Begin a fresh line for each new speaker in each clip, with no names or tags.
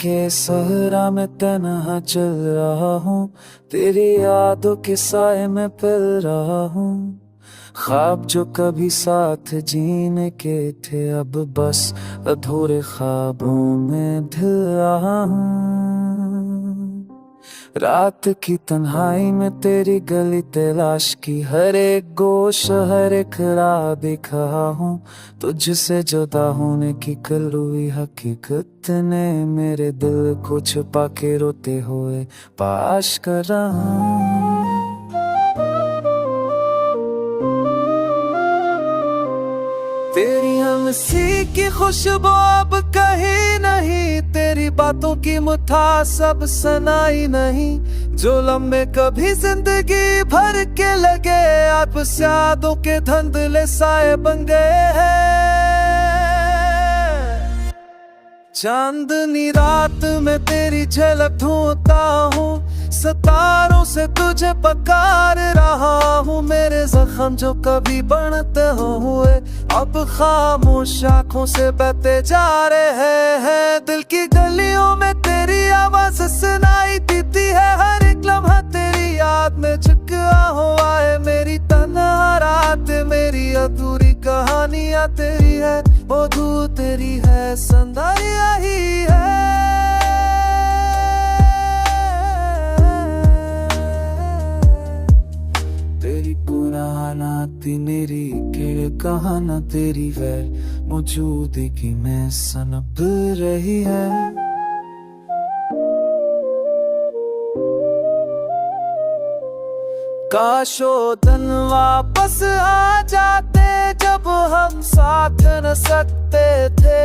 के सहरा में तन्हा चल रहा हूँ, तेरी यादों के साए में पल रहा हूँ। ख्वाब जो कभी साथ जीने के थे, अब बस अधूरे ख्वाबों में ढल रहा हूँ। रात की तन्हाई में तेरी गली तलाश की, हर एक गोश हर एक राह दिख रहा हूँ। तुझसे जुदा होने की कलुई हकीकत ने मेरे दिल को छुपा के रोते हुए पाश कर रहा हूँ। तेरी हंसी की खुशबू अब कहीं नहीं, तेरी बातों की मिठास अब सुनाई नहीं। जो लम्हे कभी जिंदगी भर के लगे, अब यादों के धुंधले साए बन गए हैं। चांदनी रात में तेरी झलक ढूंढता हूँ, सितारों से तुझे पुकार रहा हूँ। मेरे जख्म जो कभी बढ़ते हुए, अब खामोश आँखों से बहते जा रहे हैं। दिल की गलियों में तेरी आवाज सुनाई देती है, हर एक लम्हा तेरी याद में चिपका हुआ है। मेरी तन्हा रात मेरी अधूरी कहानियाँ तेरी है, मधु तेरी है, सौंदर्य ही है। तेरी पुराना ती मेरी खेल कहाना, तेरी वैर मौजूदगी की मैं सनब रही है। काश वो दिन वापस आ जाते, जब हम साथ न सकते थे।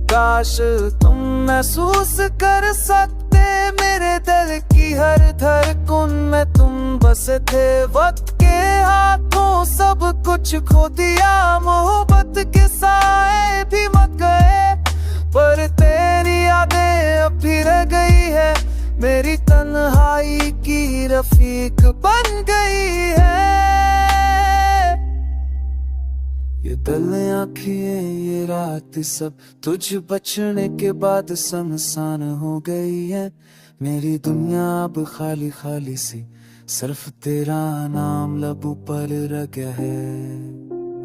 काश तुम महसूस कर सकते, मेरे दिल की हर धड़कन में तुम बसे थे। वक्त के हाथों सब कुछ खो दिया, मोहब्बत के साए भी मत गए, पर तेरी यादें अब भी रह गई है। मेरी तन्हाई की रफीक बन गई है। ये दिल आँखें ये रात सब तुझ बचने के बाद सुनसान हो गई है। मेरी दुनिया अब खाली खाली सी, सिर्फ तेरा नाम लबों पर रह गया है।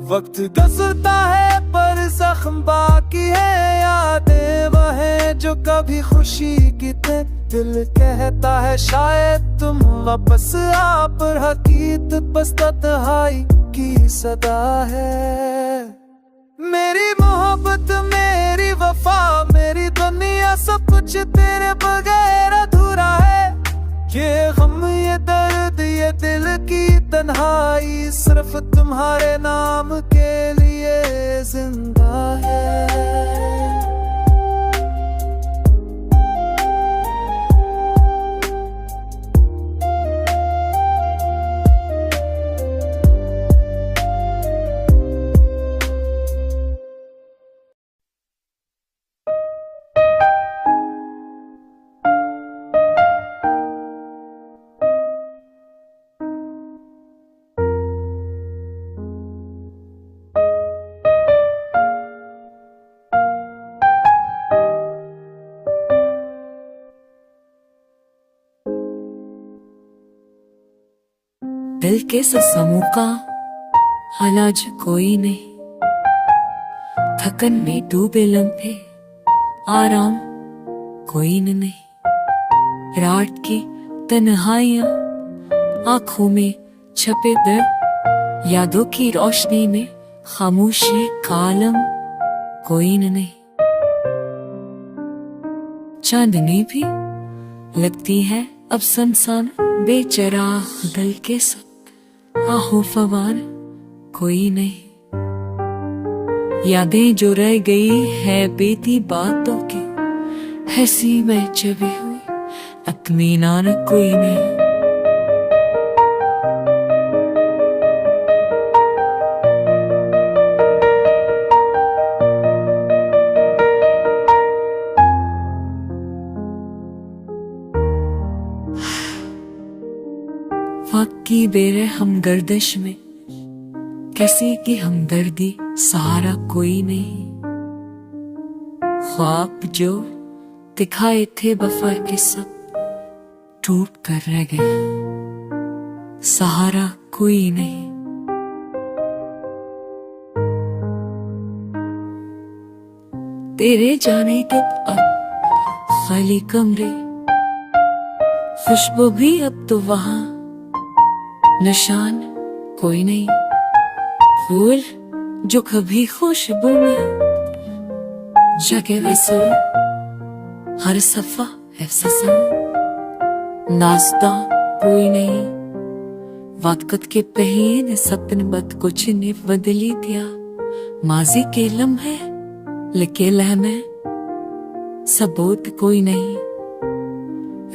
वक्त गुजरता है पर जख्म बाकी है, यादें वह है जो कभी खुशी की थे। दिल कहता है शायद तुम वापस आ, पर हकीकत बस तन्हाई की सदा है। मेरी मोहब्बत मेरी वफा मेरी दुनिया सब कुछ तेरे बगैर अधूरा है। ये गम ये दर्द ये दिल की तन्हाई सिर्फ तुम्हारे नाम के लिए जिंदा है।
दिल के समूह का हालाज कोई नहीं, थकन में डूबे लम्हे आराम कोई नहीं। रात की तन्हाइयां आंखों में छपे दर्द, यादों की रोशनी में खामोशी कालम कोई नहीं। चांदनी भी लगती है अब संसान बेचराग दिल के सब आहो फवार कोई नहीं। यादें जो रह गई है बीती बातों की, हंसी में चबी हुई इत्मीनान कोई नहीं। वक्त की बेरहम गर्दिश में कैसी की हमदर्दी सहारा कोई नहीं। ख्वाब जो दिखाए थे वफा के सब टूट कर रह गए, सहारा कोई नहीं। तेरे जाने तक अब खाली कमरे, खुशबू भी अब तो वहां, निशान कोई नहीं। फूल जो कभी खुशबू में जगे वैसे, हर सफा है ससन, नाश्ता कोई नहीं। वक्त के पहने सपन बद कुछ ने बदली दिया, माजी के लम्हे लिखे लहमे, सबूत कोई नहीं।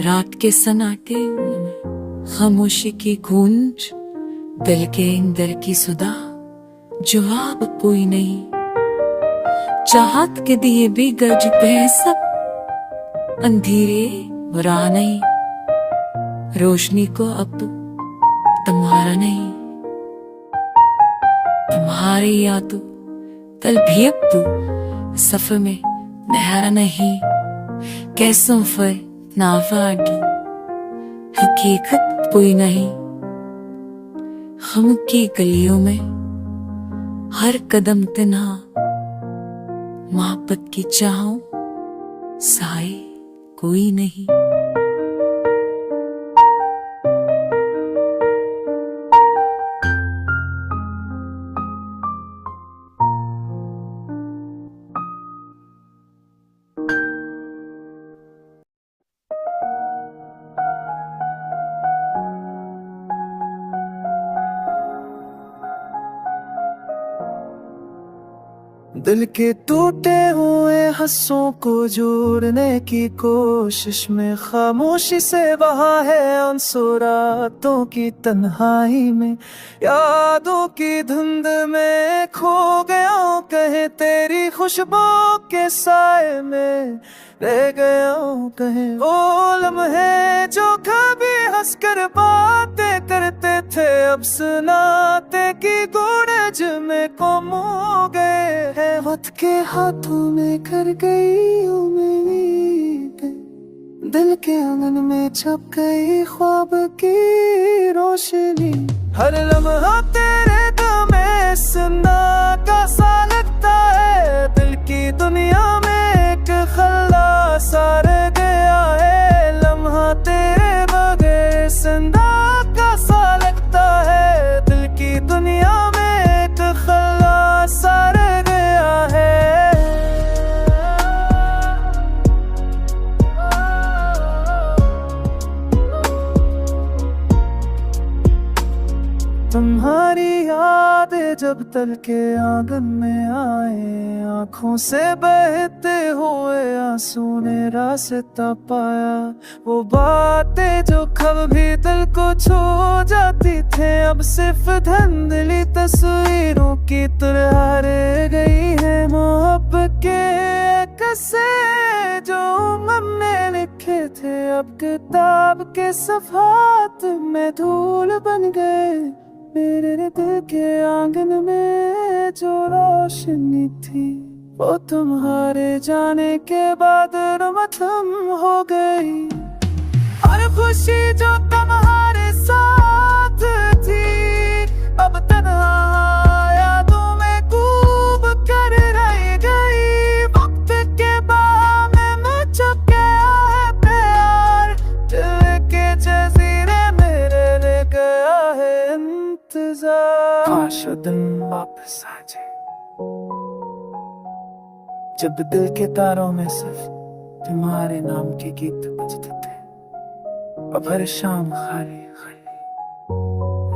रात के सन्नाटे खामोशी की गूंज, दिल के अंदर की सुधा, जवाब कोई नहीं। चाहत के दिए भी गज पे सब, अंधेरे बुरा नहीं। रोशनी को अब तुम्हारा नहीं, तुम्हारी याद तो कल भी अब तो सफर में नहरा नहीं। कैसों पर नावागी हकीकत कोई नहीं। हम की गलियों में हर कदम तन्हा, मोहब्बत की चाहों साए कोई नहीं।
दिल के टूटे हुए हंसों को जोड़ने की कोशिश में खामोशी से बहा है आंसू रातों की तन्हाई में। यादों की धुंध में खो गया हूँ कहीं तेरी खुशबू के साए में, रह गया हूँ कहीं वो लम्हे जो कभी हंसकर बातें करते थे, अब सुनाते की गूंज में गुम हो गए हैं। वक्त के हाथों में कर गई उम्मीदें, दिल के आंगन में छप गई ख्वाब की रोशनी। हर लम्हा तेरे दम में सुना का सा लगता है, दिल की दुनिया में एक खल्ला सा रह गया है। लम्हा तेरे बगैर जिंदा का सा लगता है, दिल की दुनिया में एक खल्ला सा रह गया है। तुम्हारी यादें जब तल के आंगन में आए, आंखों से बहते हुए आंसू ने रास्ता पाया। वो बातें जो कभी दिल को छू जाती थे, अब सिर्फ धुंधली तस्वीरों की तरह रह गई है। मोहब्बत के किस्से जो हमने लिखे थे, अब किताब के सफ़ात में धूल बन गए। मेरे दिल के आंगन में जो रोशनी थी, वो तुम्हारे जाने के बाद खत्म हो गई। हर खुशी जो तुम्हारे साथ थी, अब तन्हा यादों में खूब कर रह गई। वक्त के बामे में छुप गया है प्यार, दिल के जजीरे मेरे रह गया है इंतजार। काश वो दिन वापस आ जाए, जब दिल के तारों में सिर्फ तुम्हारे नाम के गीत बजते थे। अब हर शाम खाली खाली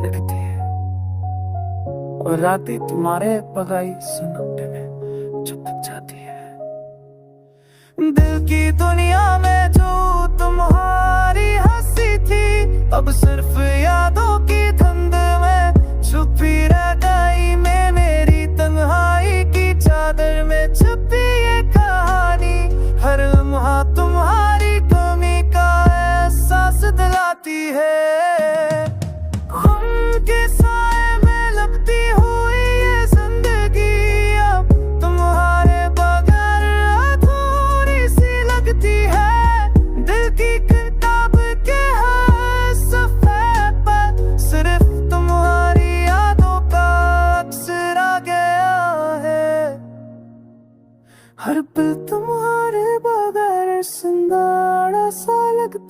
लगती है, और रातें तुम्हारे पगाई सुनाते में चुप जाती है। दिल की दुनिया में जो तुम्हारी हंसी थी, अब सिर्फ यादों की धुंध में छुपी रह गई। मैं मेरी तन्हाई की चादर में छुपी ये कहानी, हर लम्हा तुम्हारी कमी का एहसास दिलाती है। उनके साए में लगती हुई ये जिंदगी, अब तुम्हारे बगैर अधूरी सी लगती है।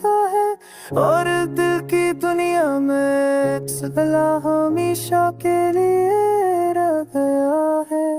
होता है और दिल की दुनिया में सगला हमेशा के लिए रह गया है।